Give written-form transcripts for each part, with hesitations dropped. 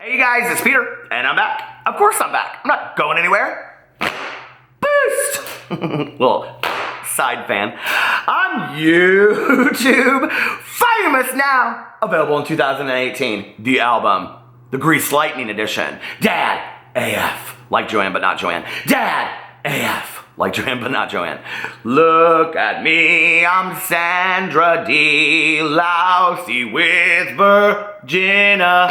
Hey guys, it's Peter, and I'm back. Of course I'm back. I'm not going anywhere. Boost! Little side fan. I'm YouTube famous now. Available in 2018. The album, the Grease Lightning edition. Dad AF, like Joanne but not Joanne. Dad AF, like Joanne but not Joanne. Look at me, I'm Sandra D. Lousy with virginity.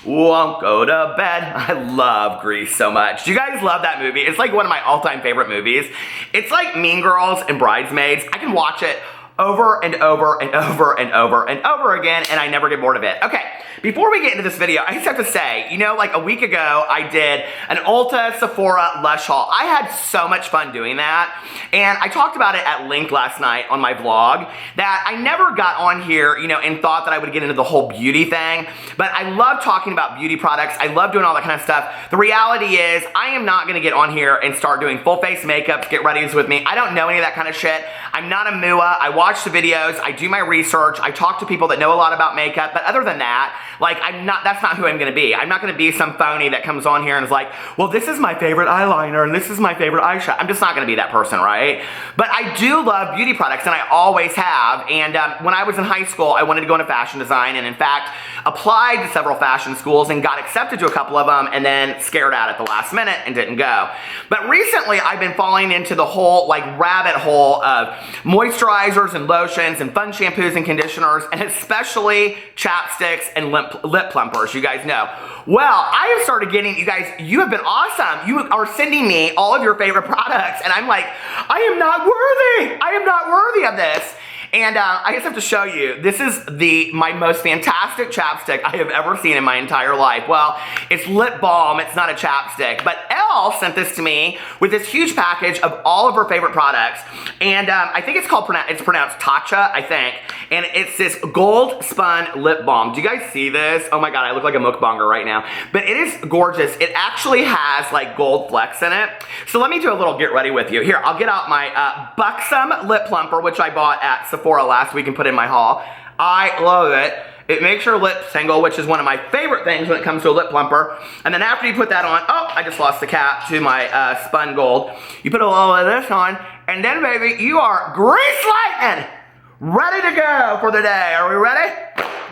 Won't go to bed. I love Grease so much. Do you guys love that movie? It's like one of my all-time favorite movies. It's like Mean Girls and Bridesmaids. I can watch it over and over and over and over and over again, and I never get bored of it. Okay, before we get into this video, I just have to say, you know, like a week ago, I did an Ulta Sephora Lush haul. I had so much fun doing that, and I talked about it at length last night on my vlog, that I never got on here, you know, and thought that I would get into the whole beauty thing, but I love talking about beauty products. I love doing all that kind of stuff. The reality is, I am not gonna get on here and start doing full face makeup, get ready with me. I don't know any of that kind of shit. I'm not a MUA. I watch the videos, I do my research, I talk to people that know a lot about makeup, but other than that, like, that's not who I'm gonna be. I'm not gonna be some phony that comes on here and is like, well, this is my favorite eyeliner and this is my favorite eyeshadow. I'm just not gonna be that person, right? But I do love beauty products, and I always have, and when I was in high school, I wanted to go into fashion design, and in fact, applied to several fashion schools and got accepted to a couple of them, and then scared out at the last minute and didn't go. But recently, I've been falling into the whole, like, rabbit hole of moisturizers and lotions and fun shampoos and conditioners, and especially chapsticks and lip plumpers, you guys know. Well, I have started getting, you guys, you have been awesome. You are sending me all of your favorite products, and I'm like, I am not worthy. I am not worthy of this. And I just have to show you, this is my most fantastic chapstick I have ever seen in my entire life. Well, it's lip balm, it's not a chapstick, but Elle sent this to me with this huge package of all of her favorite products. And I think it's pronounced Tatcha, I think. And it's this gold spun lip balm. Do you guys see this? Oh my God, I look like a mukbanger right now. But it is gorgeous. It actually has like gold flecks in it. So let me do a little get ready with you. Here, I'll get out my Buxom lip plumper, which I bought at Sephora last week and put in my haul. I love it. It makes your lips tingle, which is one of my favorite things when it comes to a lip plumper. And then after you put that on, oh, I just lost the cap to my spun gold. You put a little of this on, and then baby, you are grease lightning. Ready to go for the day. Are we ready?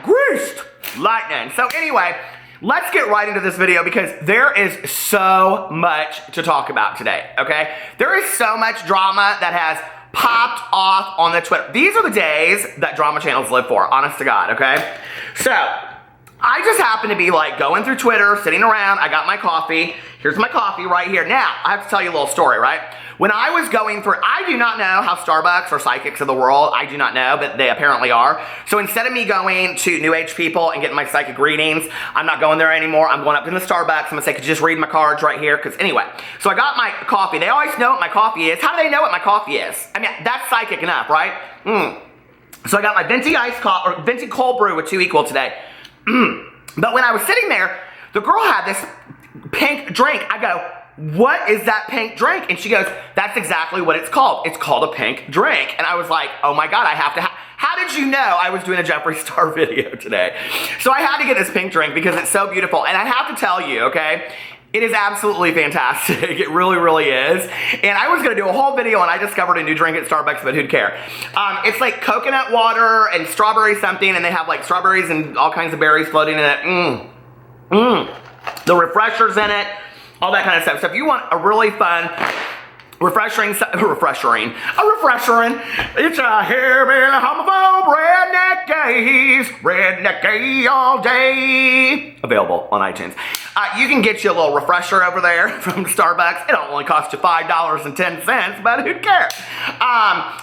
Greased lightning. So anyway, let's get right into this video because there is so much to talk about today, okay? There is so much drama that has popped off on the Twitter. These are the days that drama channels live for, honest to God, okay? So, I just happen to be like going through Twitter, sitting around, I got my coffee. Here's my coffee right here. Now, I have to tell you a little story, right? When I was going through, I do not know how Starbucks or psychics of the world, I do not know, but they apparently are. So instead of me going to New Age people and getting my psychic readings, I'm not going there anymore. I'm going up to the Starbucks. I'm gonna say, could you just read my cards right here? Because anyway, so I got my coffee. They always know what my coffee is. How do they know what my coffee is? I mean, that's psychic enough, right? So I got my venti iced coffee, or venti cold brew with 2 equal today. But when I was sitting there, the girl had this pink drink. I go, what is that pink drink? And she goes, that's exactly what it's called. It's called a pink drink. And I was like, oh my God, I have to how did you know I was doing a Jeffree Star video today? So I had to get this pink drink because it's so beautiful. And I have to tell you, okay, it is absolutely fantastic. It really, really is. And I was gonna do a whole video and I discovered a new drink at Starbucks, but who'd care? It's like coconut water and strawberry something, and they have like strawberries and all kinds of berries floating in it. The refreshers in it, all that kind of stuff. So if you want a really fun, refreshing, it's a hillbilly homophobe, redneck gay all day. Available on iTunes. You can get you a little refresher over there from Starbucks. It'll only cost you $5.10, but who cares?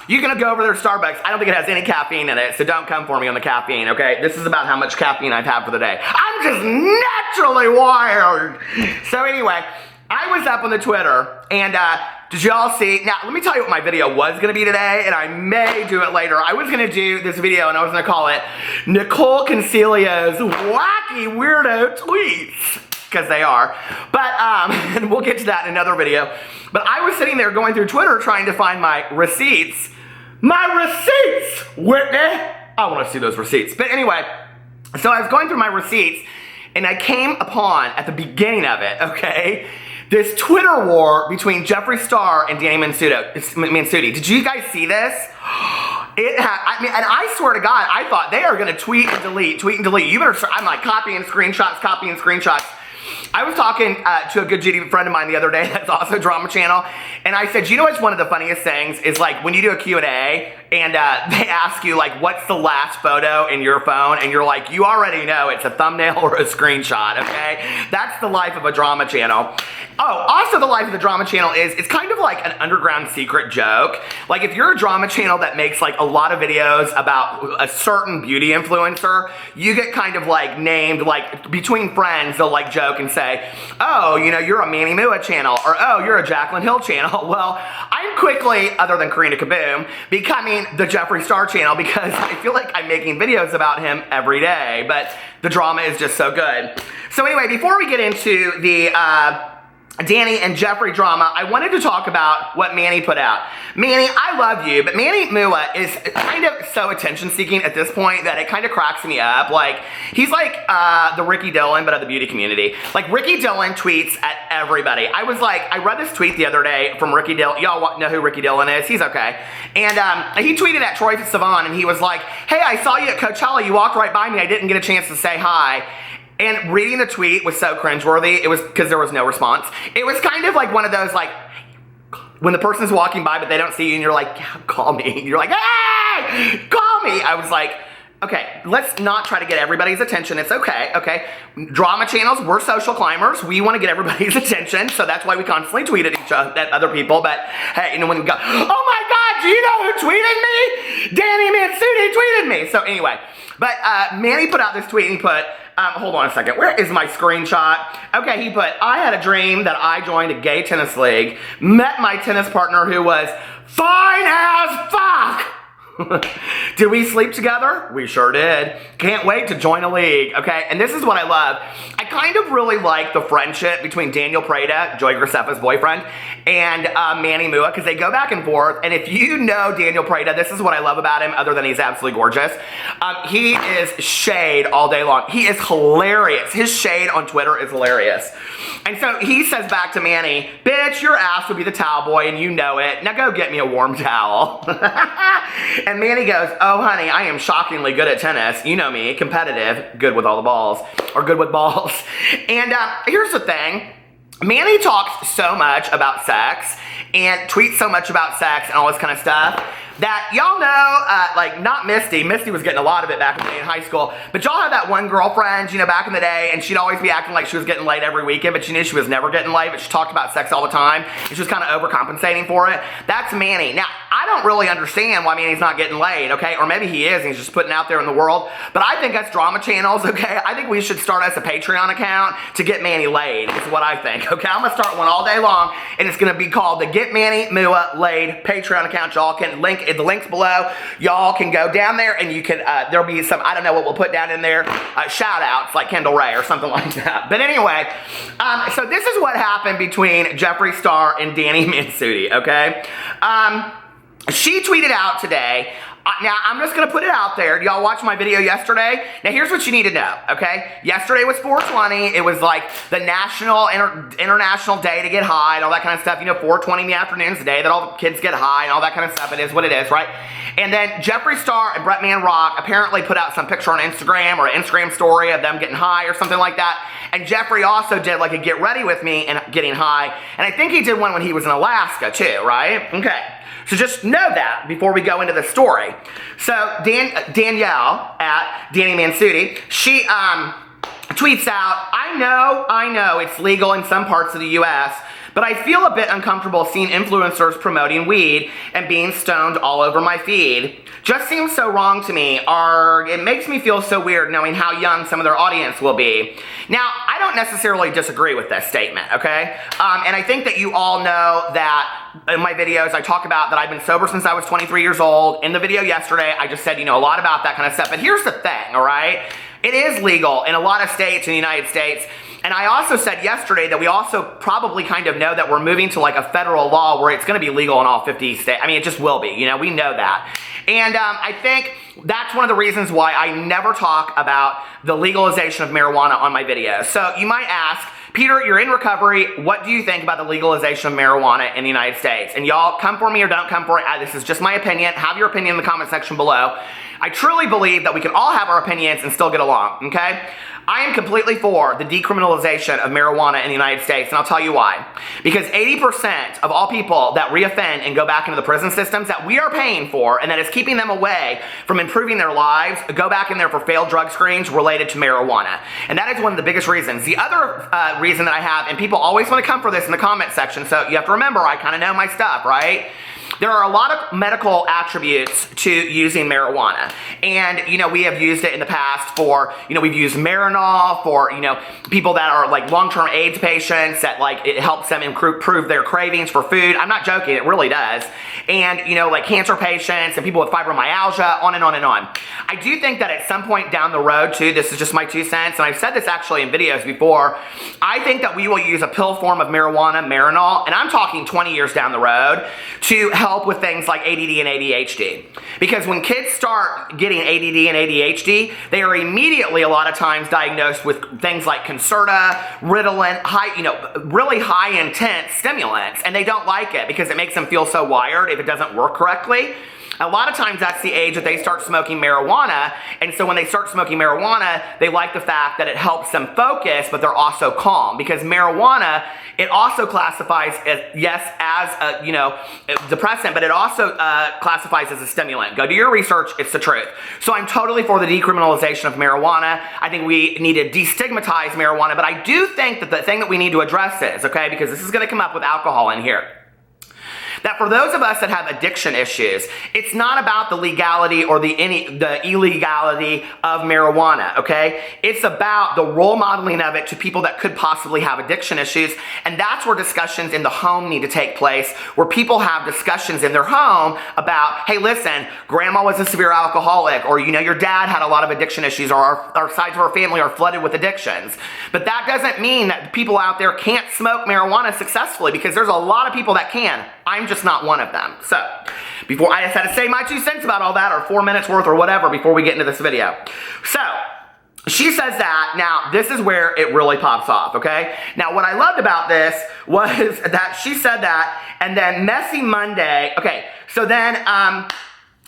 You can go over there to Starbucks. I don't think it has any caffeine in it, so don't come for me on the caffeine, okay? This is about how much caffeine I've had for the day. I'm just naturally wired. So anyway, I was up on the Twitter, and did y'all see? Now, let me tell you what my video was going to be today, and I may do it later. I was going to do this video, and I was going to call it Nicole Concilio's Wacky Weirdo Tweets, because they are. But, and we'll get to that in another video. But I was sitting there going through Twitter trying to find my receipts. My receipts, Whitney! I want to see those receipts. But anyway, So I was going through my receipts, and I came upon, at the beginning of it, okay, this Twitter war between Jeffree Star and Dani Mansutti'S. Did you guys see this? I mean, and I swear to God, I thought they are gonna tweet and delete. You better start, I'm like copying screenshots. I was talking to a good GD friend of mine the other day that's also Drama Channel, and I said, you know what's one of the funniest things is like when you do a Q&A and they ask you like, what's the last photo in your phone? And you're like, you already know it's a thumbnail or a screenshot, okay? That's the life of a Drama Channel. Oh, also the life of the Drama Channel is, it's kind of like an underground secret joke. Like if you're a Drama Channel that makes like a lot of videos about a certain beauty influencer, you get kind of like named, like between friends, they'll like joke and say, oh, you know, you're a Manny Mua channel, or oh, you're a Jaclyn Hill channel. Well, I'm quickly, other than Karina Kaboom, becoming the Jeffree Star channel because I feel like I'm making videos about him every day, but the drama is just so good. So anyway, before we get into the Dani and Jeffree drama, I wanted to talk about what Manny put out. Manny, I love you, but Manny Mua is kind of so attention-seeking at this point that it kind of cracks me up. Like, he's like the Ricky Dillon, but of the beauty community. Like, Ricky Dillon tweets at everybody. I was like, I read this tweet the other day from Ricky Dillon. Y'all know who Ricky Dillon is. He's okay. And he tweeted at Troye Sivan, and he was like, hey, I saw you at Coachella. You walked right by me. I didn't get a chance to say hi. And reading the tweet was so cringeworthy. It was because there was no response. It was kind of like one of those, like, when the person's walking by but they don't see you and you're like, yeah, call me. You're like, hey, call me. I was like, okay, let's not try to get everybody's attention. It's okay, okay? Drama channels, we're social climbers. We want to get everybody's attention, so that's why we constantly tweet at each other, at other people. But hey, you know, when we go, oh my God, do you know who tweeted me? Dani Mansutti'S tweeted me. So anyway, but Manny put out this tweet and he put, hold on a second, where is my screenshot? Okay, he put, I had a dream that I joined a gay tennis league, met my tennis partner who was fine as fuck. Did we sleep together? We sure did. Can't wait to join a league, okay? And this is what I love. I kind of really like the friendship between Daniel Preta, Joy Graceffa's boyfriend, and Manny Mua, because they go back and forth. And if you know Daniel Preta, this is what I love about him, other than he's absolutely gorgeous. He is shade all day long. He is hilarious. His shade on Twitter is hilarious. And so he says back to Manny, bitch, your ass would be the towel boy and you know it. Now go get me a warm towel. And Manny goes, oh honey, I am shockingly good at tennis. You know me, competitive, good with all the balls, or good with balls. And here's the thing. Manny talks so much about sex and tweets so much about sex and all this kind of stuff that y'all know, like not Misty. Misty was getting a lot of it back in the day in high school. But y'all had that one girlfriend, you know, back in the day, and she'd always be acting like she was getting laid every weekend, but she knew she was never getting laid, but she talked about sex all the time, and she was kind of overcompensating for it. That's Manny. Now, I don't really understand why Manny's not getting laid, okay? Or maybe he is, and he's just putting it out there in the world. But I think us drama channels, okay? I think we should start us a Patreon account to get Manny laid, is what I think, okay? I'm gonna start one all day long, and it's gonna be called the Get Manny Mua Laid Patreon account. Y'all can link the links below. Y'all can go down there and you can, there'll be some, I don't know what we'll put down in there, shout outs like Kendall Ray or something like that. But anyway, so this is what happened between Jeffree Star and Dani Mansutti'S, okay? She tweeted out today, now I'm just going to put it out there. Y'all watch my video yesterday? Now here's what you need to know, okay? Yesterday was 420. It was like the international day to get high and all that kind of stuff. You know, 420 in the afternoon is the day that all the kids get high and all that kind of stuff. It is what it is, right? And then Jeffree Star and Brett Man Rock apparently put out some picture on Instagram or an Instagram story of them getting high or something like that. And Jeffree also did like a get ready with me and getting high. And I think he did one when he was in Alaska too, right? Okay. So just know that before we go into the story. So Danielle at Dani Mansutti'S, she tweets out, I know it's legal in some parts of the US, but I feel a bit uncomfortable seeing influencers promoting weed and being stoned all over my feed. Just seems so wrong to me, or it makes me feel so weird knowing how young some of their audience will be. Now, I don't necessarily disagree with this statement, okay? And I think that you all know that in my videos, I talk about that I've been sober since I was 23 years old. In the video yesterday, I just said, you know, a lot about that kind of stuff. But here's the thing, all right? It is legal in a lot of states in the United States. And I also said yesterday that we also probably kind of know that we're moving to like a federal law where it's going to be legal in all 50 states. I mean, it just will be, you know, we know that. And I think that's one of the reasons why I never talk about the legalization of marijuana on my videos. So you might ask, Peter, you're in recovery. What do you think about the legalization of marijuana in the United States? And y'all, come for me or don't come for it. This is just my opinion. Have your opinion in the comment section below. I truly believe that we can all have our opinions and still get along, okay? I am completely for the decriminalization of marijuana in the United States, and I'll tell you why. Because 80% of all people that reoffend and go back into the prison systems that we are paying for and that is keeping them away from improving their lives go back in there for failed drug screens related to marijuana. And that is one of the biggest reasons. The other reason that I have, and people always want to come for this in the comment section, so you have to remember, I kind of know my stuff, right? There are a lot of medical attributes to using marijuana. And, you know, we have used it in the past for, you know, we've used Marinol for, you know, people that are like long-term AIDS patients that like it helps them improve their cravings for food. I'm not joking, it really does. And, you know, like cancer patients and people with fibromyalgia, on and on and on. I do think that at some point down the road too, this is just my 2 cents, and I've said this actually in videos before, I think that we will use a pill form of marijuana, Marinol, and I'm talking 20 years down the road, to help with things like ADD and ADHD. Because when kids start getting ADD and ADHD, they are immediately a lot of times diagnosed with things like Concerta, Ritalin, really high intense stimulants, and they don't like it because it makes them feel so wired if it doesn't work correctly. A lot of times that's the age that they start smoking marijuana, and so when they start smoking marijuana, they like the fact that it helps them focus, but they're also calm, because marijuana, it also classifies as, yes, as a, depressant, but it also classifies as a stimulant. Go do your research, it's the truth. So I'm totally for the decriminalization of marijuana. I think we need to destigmatize marijuana, but I do think that the thing that we need to address is, okay, because this is going to come up with alcohol in here, that for those of us that have addiction issues, it's not about the legality or the illegality of marijuana, okay? It's about the role modeling of it to people that could possibly have addiction issues, and that's where discussions in the home need to take place, where people have discussions in their home about, hey, listen, grandma was a severe alcoholic, or, you know, your dad had a lot of addiction issues, or our sides of our family are flooded with addictions. But that doesn't mean that people out there can't smoke marijuana successfully, because there's a lot of people that can. I'm just not one of them. So, before I just had to say my 2 cents about all that, or 4 minutes worth or whatever, before we get into this video. So, she says that. Now, this is where it really pops off, okay? Now, what I loved about this was that she said that, and then Messy Monday, okay, so then,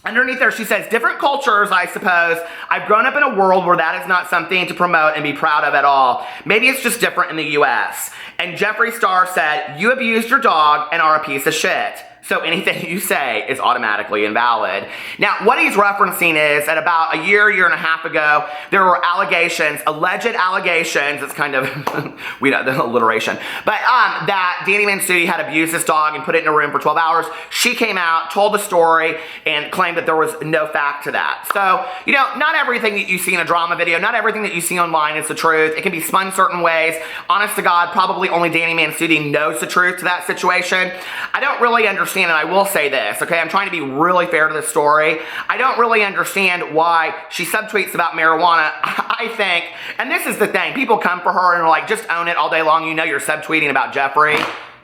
underneath there, she says, different cultures, I suppose. I've grown up in a world where that is not something to promote and be proud of at all. Maybe it's just different in the U.S. And Jeffree Star said, you abused your dog and are a piece of shit. So anything you say is automatically invalid. Now, what he's referencing is that about a year and a half ago, there were allegations, alleged allegations, it's kind of, we know the alliteration, but that Dani Mansutti'S had abused this dog and put it in a room for 12 hours. She came out, told the story, and claimed that there was no fact to that. So, you know, not everything that you see in a drama video, not everything that you see online is the truth. It can be spun certain ways. Honest to God, probably only Dani Mansutti'S knows the truth to that situation. I don't really understand, and I will say this, okay, I'm trying to be really fair to this story. I don't really understand why she subtweets about marijuana. I think, and this is the thing, people come for her and are like, just own it all day long. You know you're subtweeting about Jeffree.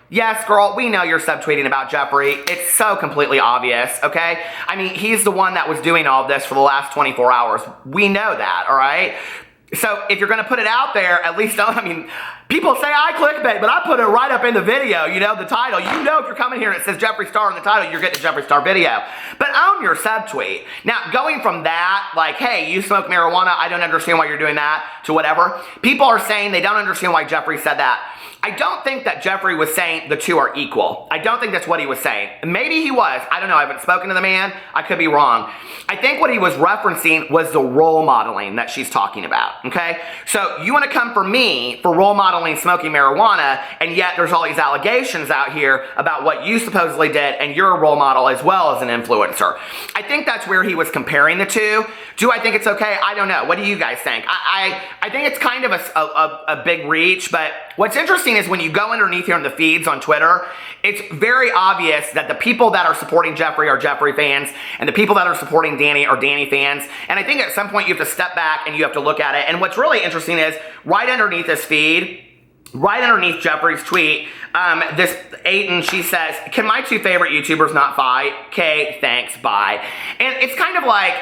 Yes, girl, we know you're subtweeting about Jeffree. It's so completely obvious, okay? I mean, he's the one that was doing all this for the last 24 hours. We know that, all right? So if you're going to put it out there, at least don't, I mean, people say I clickbait, but I put it right up in the video, you know, the title. You know if you're coming here and it says Jeffree Star in the title, you're getting a Jeffree Star video. But own your subtweet. Now, going from that, like, hey, you smoke marijuana, I don't understand why you're doing that, to whatever, people are saying they don't understand why Jeffree said that. I don't think that Jeffree was saying the two are equal. I don't think that's what he was saying. Maybe he was. I don't know. I haven't spoken to the man. I could be wrong. I think what he was referencing was the role modeling that she's talking about, okay? So you want to come for me for role modeling smoking marijuana, and yet there's all these allegations out here about what you supposedly did, and you're a role model as well as an influencer. I think that's where he was comparing the two. Do I think it's okay? I don't know. What do you guys think? I think it's kind of a big reach, but what's interesting is when you go underneath here in the feeds on Twitter, it's very obvious that the people that are supporting Jeffree are Jeffree fans, and the people that are supporting Dani are Dani fans. And I think at some point you have to step back and you have to look at it. And what's really interesting is right underneath this feed, right underneath Jeffree's tweet, this Aiden, she says, can my two favorite YouTubers not fight? Okay, thanks, bye. And it's kind of like,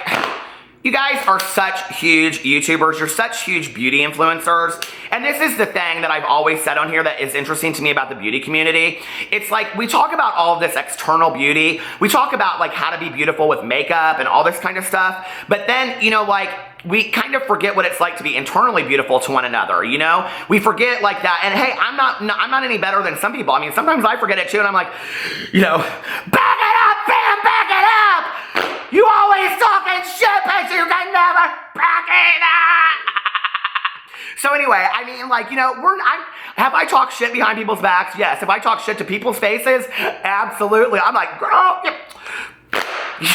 you guys are such huge YouTubers. You're such huge beauty influencers. And this is the thing that I've always said on here that is interesting to me about the beauty community. It's like we talk about all of this external beauty. We talk about like how to be beautiful with makeup and all this kind of stuff. But then, you know, like we kind of forget what it's like to be internally beautiful to one another, you know? We forget like that. And hey, I'm not any better than some people. I mean, sometimes I forget it too, and I'm like, you know, back it up, fam, back it up! You always talking shit, but you can never back it up! So anyway, I mean, like, you know, have I talked shit behind people's backs? Yes. Have I talked shit to people's faces? Absolutely. I'm like, girl,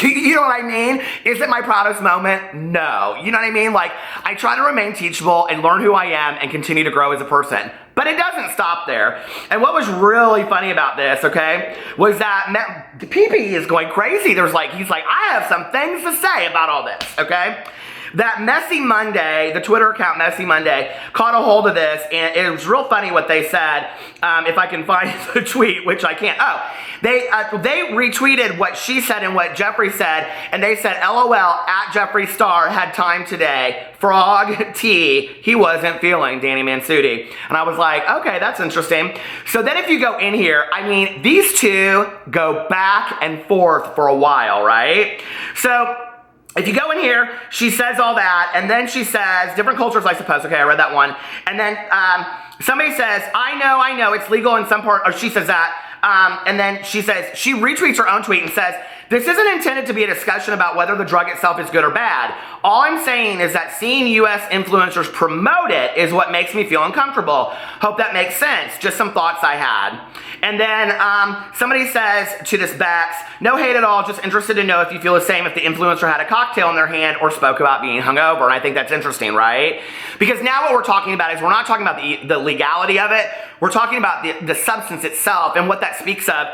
you know what I mean? Is it my proudest moment? No. You know what I mean? Like, I try to remain teachable and learn who I am and continue to grow as a person. But it doesn't stop there. And what was really funny about this, okay, was that PP is going crazy. He's like, I have some things to say about all this, okay? That Messy Monday, the Twitter account Messy Monday, caught a hold of this, and it was real funny what they said. If I can find the tweet, which I can't. Oh, they retweeted what she said and what Jeffree said, and they said, LOL, at Jeffree Star had time today. Frog T, he wasn't feeling Dani Mansutti. And I was like, okay, that's interesting. So then if you go in here, I mean, these two go back and forth for a while, right? So if you go in here, she says all that, and then she says, different cultures, I suppose. Okay, I read that one. And then somebody says, I know, it's legal in some part, or she says that. And then she says, she retweets her own tweet and says, this isn't intended to be a discussion about whether the drug itself is good or bad. All I'm saying is that seeing US influencers promote it is what makes me feel uncomfortable. Hope that makes sense. Just some thoughts I had. And then somebody says to this Bex, no hate at all, just interested to know if you feel the same if the influencer had a cocktail in their hand or spoke about being hungover. And I think that's interesting, right? Because now what we're talking about is we're not talking about the legality of it. We're talking about the substance itself and what that speaks of.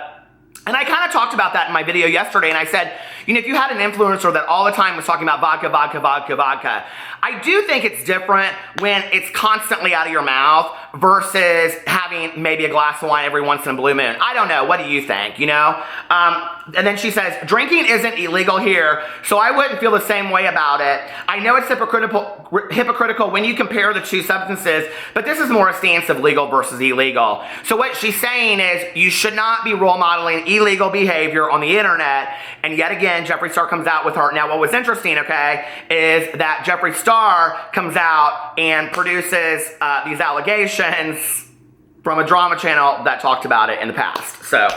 And I kind of talked about that in my video yesterday, and I said, you know, if you had an influencer that all the time was talking about vodka, vodka, vodka, vodka, I do think it's different when it's constantly out of your mouth versus having maybe a glass of wine every once in a blue moon. I don't know. What do you think, you know? And then she says, drinking isn't illegal here, so I wouldn't feel the same way about it. I know it's hypocritical when you compare the two substances, but this is more a stance of legal versus illegal. So what she's saying is you should not be role modeling illegal behavior on the internet. And yet again, Jeffree Star comes out with her. Now, what was interesting, okay, is that Jeffree Star comes out and produces these allegations from a drama channel that talked about it in the past. So,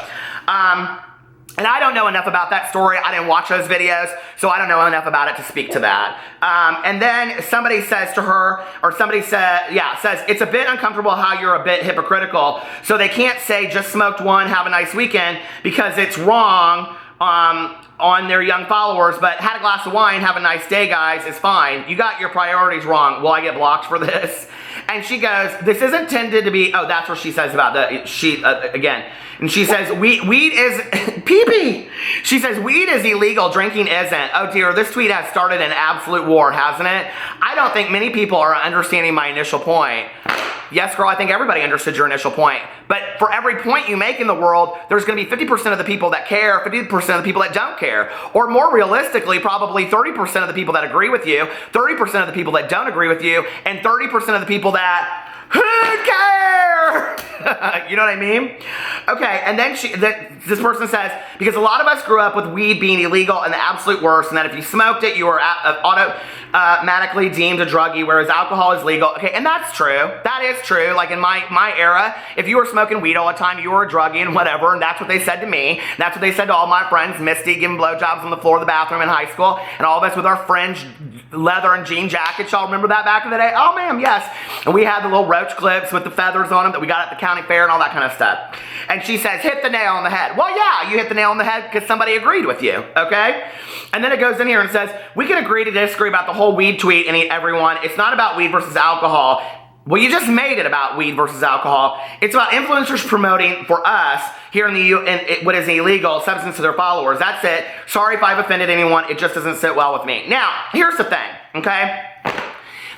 and I don't know enough about that story. I didn't watch those videos, so I don't know enough about it to speak to that. And then somebody says to her, or somebody says, it's a bit uncomfortable how you're a bit hypocritical. So they can't say just smoked one, have a nice weekend, because it's wrong on their young followers, but had a glass of wine, have a nice day, guys, is fine. You got your priorities wrong. Will I get blocked for this? And she goes, this isn't intended to be, oh, that's what she says about again. And she says, weed is, pee-pee. She says, weed is illegal, drinking isn't. Oh dear, this tweet has started an absolute war, hasn't it? I don't think many people are understanding my initial point. Yes, girl, I think everybody understood your initial point. But for every point you make in the world, there's going to be 50% of the people that care, 50% of the people that don't care. Or more realistically, probably 30% of the people that agree with you, 30% of the people that don't agree with you, and 30% of the people that who care? You know what I mean? Okay, and then this person says, because a lot of us grew up with weed being illegal and the absolute worst, and that if you smoked it, you were automatically deemed a druggie, whereas alcohol is legal. Okay, and that's true. That is true. Like in my era, if you were smoking weed all the time, you were a druggie and whatever, and that's what they said to me. That's what they said to all my friends. Misty giving blowjobs on the floor of the bathroom in high school, and all of us with our fringe leather and jean jackets. Y'all remember that back in the day? Oh, ma'am, yes. And we had the little roach clips with the feathers on them that we got at the county fair and all that kind of stuff. And she says, hit the nail on the head. Well, yeah, you hit the nail on the head because somebody agreed with you, okay? And then it goes in here and says, we can agree to disagree about the whole weed tweet and everyone. It's not about weed versus alcohol. Well, you just made it about weed versus alcohol. It's about influencers promoting for us here in the what is an illegal substance to their followers. That's it. Sorry if I've offended anyone. It just doesn't sit well with me. Now, here's the thing, okay?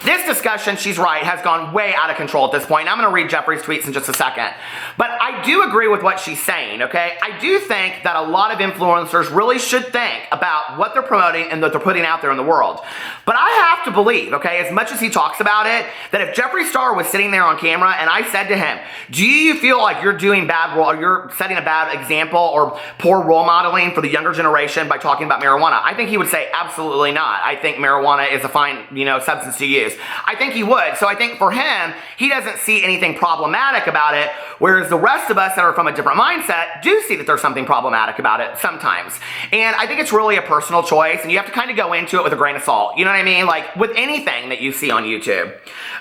This discussion, she's right, has gone way out of control at this point. And I'm going to read Jeffree's tweets in just a second. But I do agree with what she's saying, okay? I do think that a lot of influencers really should think about what they're promoting and what they're putting out there in the world. But I have to believe, okay, as much as he talks about it, that if Jeffree Star was sitting there on camera and I said to him, do you feel like you're doing bad, or you're setting a bad example or poor role modeling for the younger generation by talking about marijuana? I think he would say absolutely not. I think marijuana is a fine, substance to use. I think he would. So I think for him, he doesn't see anything problematic about it, whereas the rest of us that are from a different mindset do see that there's something problematic about it sometimes. And I think it's really a personal choice, and you have to kind of go into it with a grain of salt. You know what I mean? Like with anything that you see on YouTube.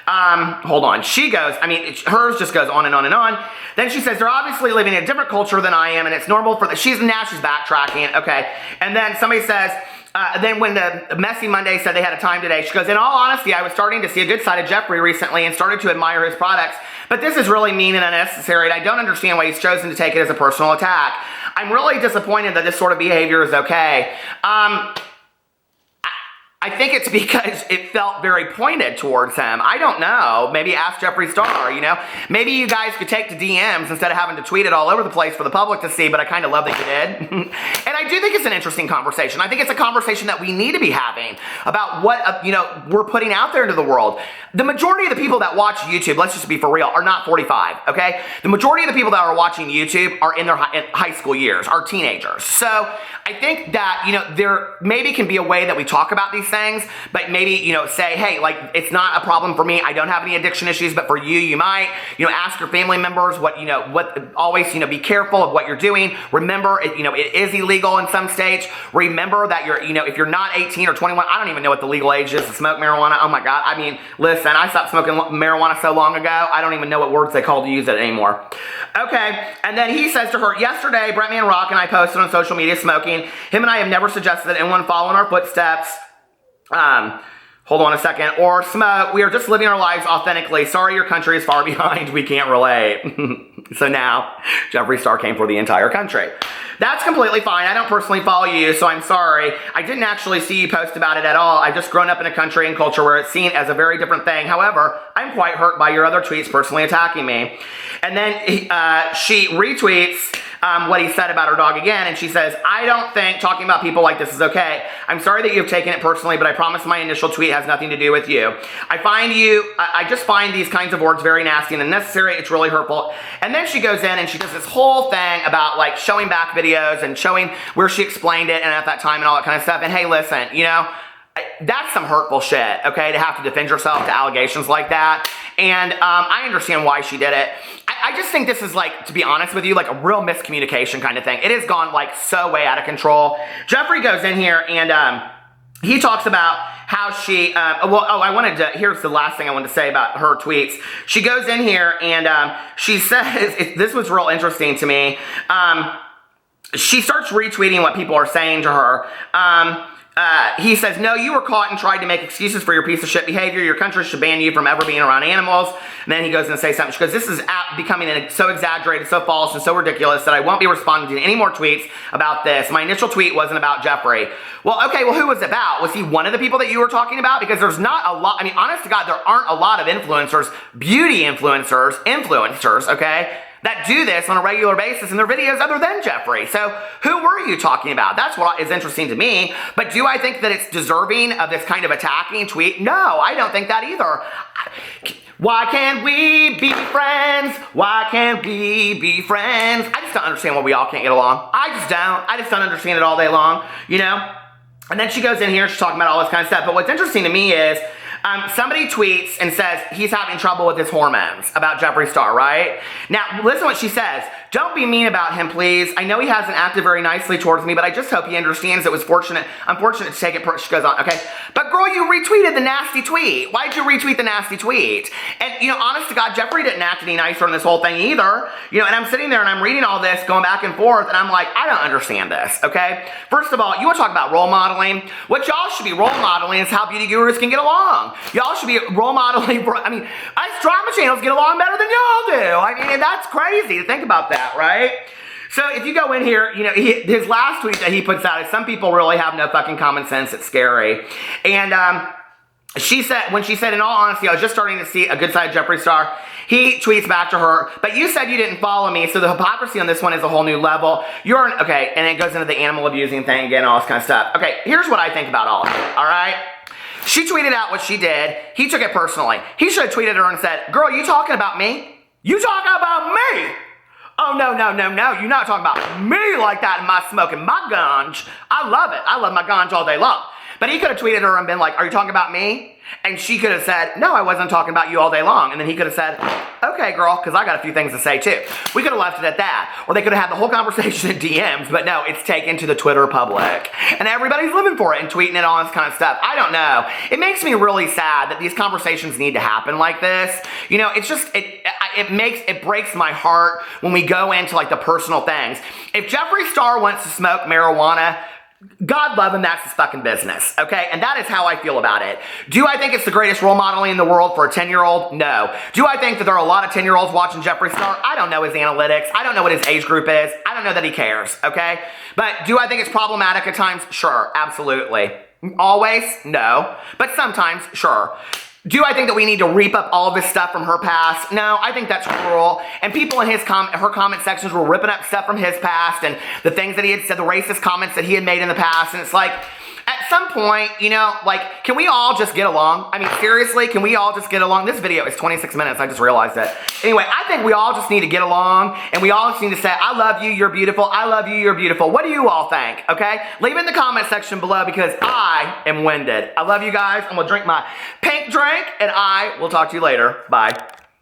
Hold on. She goes, hers just goes on and on and on. Then she says, they're obviously living in a different culture than I am, and it's normal for she's backtracking. Okay. And then somebody says, then when the Messy Monday said they had a time today, she goes, in all honesty, I was starting to see a good side of Jeffree recently and started to admire his products, but this is really mean and unnecessary, and I don't understand why he's chosen to take it as a personal attack. I'm really disappointed that this sort of behavior is okay. I think it's because it felt very pointed towards him. I don't know. Maybe ask Jeffree Star, Maybe you guys could take to DMs instead of having to tweet it all over the place for the public to see, but I kind of love that you did. And I do think it's an interesting conversation. I think it's a conversation that we need to be having about what, we're putting out there into the world. The majority of the people that watch YouTube, let's just be for real, are not 45, okay? The majority of the people that are watching YouTube are in their high school years, are teenagers. So I think that, there maybe can be a way that we talk about these things, but maybe, say, hey, like, it's not a problem for me. I don't have any addiction issues, but for you, you might, ask your family members always, be careful of what you're doing. Remember, it is illegal in some states. Remember that if you're not 18 or 21, I don't even know what the legal age is to smoke marijuana. Oh my God. Listen, I stopped smoking marijuana so long ago, I don't even know what words they call to use it anymore. Okay. And then he says to her, yesterday, Brentman Rock and I posted on social media smoking. Him and I have never suggested that anyone follow in our footsteps. Hold on a second. Or smoke. We are just living our lives authentically. Sorry, your country is far behind. We can't relate. So now, Jeffree Star came for the entire country. That's completely fine. I don't personally follow you, so I'm sorry. I didn't actually see you post about it at all. I've just grown up in a country and culture where it's seen as a very different thing. However, I'm quite hurt by your other tweets personally attacking me. And then she retweets what he said about her dog again, and she says, I don't think talking about people like this is okay. I'm sorry that you've taken it personally, but I promise my initial tweet has nothing to do with you. I just find these kinds of words very nasty and unnecessary. It's really hurtful. And then she goes in and she does this whole thing about like showing back videos and showing where she explained it and at that time and all that kind of stuff. And hey, listen, that's some hurtful shit, okay, to have to defend yourself to allegations like that. And I understand why she did it. I just think this is like, to be honest with you, like a real miscommunication kind of thing. It has gone like so way out of control. Jeffree goes in here and he talks about how she, here's the last thing I wanted to say about her tweets. She goes in here and she says, this was real interesting to me. She starts retweeting what people are saying to her. He says, no, you were caught and tried to make excuses for your piece of shit behavior. Your country should ban you from ever being around animals. And then he goes and says something. She goes, this is becoming so exaggerated, so false, and so ridiculous that I won't be responding to any more tweets about this. My initial tweet wasn't about Jeffree. Well, okay, well, who was it about? Was he one of the people that you were talking about? Because there's not a lot, honest to God, there aren't a lot of influencers, beauty influencers, okay, that do this on a regular basis in their videos other than Jeffree. So who were you talking about? That's what is interesting to me. But do I think that it's deserving of this kind of attacking tweet? No, I don't think that either. Why can't we be friends? Why can't we be friends? I just don't understand why we all can't get along. I just don't understand it all day long, And then she goes in here, she's talking about all this kind of stuff. But what's interesting to me is, somebody tweets and says he's having trouble with his hormones about Jeffree Star, right? Now, listen what she says. Don't be mean about him, please. I know he hasn't acted very nicely towards me, but I just hope he understands it was unfortunate to take it. She goes on, okay? But girl, you retweeted the nasty tweet. Why'd you retweet the nasty tweet? And, honest to God, Jeffree didn't act any nicer in this whole thing either. And I'm sitting there and I'm reading all this, going back and forth, and I'm like, I don't understand this, okay? First of all, you want to talk about role modeling? What y'all should be role modeling is how beauty gurus can get along. Y'all should be role modeling, us drama channels get along better than y'all do. And that's crazy to think about that, right? So if you go in here, his last tweet that he puts out is some people really have no fucking common sense. It's scary. And when she said, in all honesty, I was just starting to see a good side of Jeffree Star, he tweets back to her, but you said you didn't follow me, so the hypocrisy on this one is a whole new level. Okay, and it goes into the animal abusing thing again, all this kind of stuff. Okay, here's what I think about all of it, all right? She tweeted out what she did. He took it personally. He should have tweeted her and said, girl, you talking about me? You talking about me? Oh, no, you're not talking about me like that in my smoking my ganj. I love it. I love my ganj all day long. But he could have tweeted her and been like, are you talking about me? And she could have said, no, I wasn't talking about you all day long. And then he could have said, okay, girl, because I got a few things to say too. We could have left it at that. Or they could have had the whole conversation in DMs, but no, it's taken to the Twitter public. And everybody's living for it and tweeting it, all this kind of stuff. I don't know. It makes me really sad that these conversations need to happen like this. You know, it's just, it breaks my heart when we go into like the personal things. If Jeffree Star wants to smoke marijuana, God love him, that's his fucking business, okay? And that is how I feel about it. Do I think it's the greatest role modeling in the world for a 10-year-old? No. Do I think that there are a lot of 10-year-olds watching Jeffree Star? I don't know his analytics. I don't know what his age group is. I don't know that he cares, okay? But do I think it's problematic at times? Sure, absolutely. Always? No. But sometimes, sure. Do I think that we need to reap up all of this stuff from her past? No, I think that's cruel. And people in her comment sections were ripping up stuff from his past and the things that he had said, the racist comments that he had made in the past. And it's like, at some point, you know, like, can we all just get along? I mean, seriously, can we all just get along? This video is 26 minutes. I just realized it. Anyway, I think we all just need to get along and we all just need to say, I love you, you're beautiful. I love you, you're beautiful. What do you all think? Okay? Leave it in the comment section below because I am winded. I love you guys. I'm going to drink my pink drink and I will talk to you later. Bye.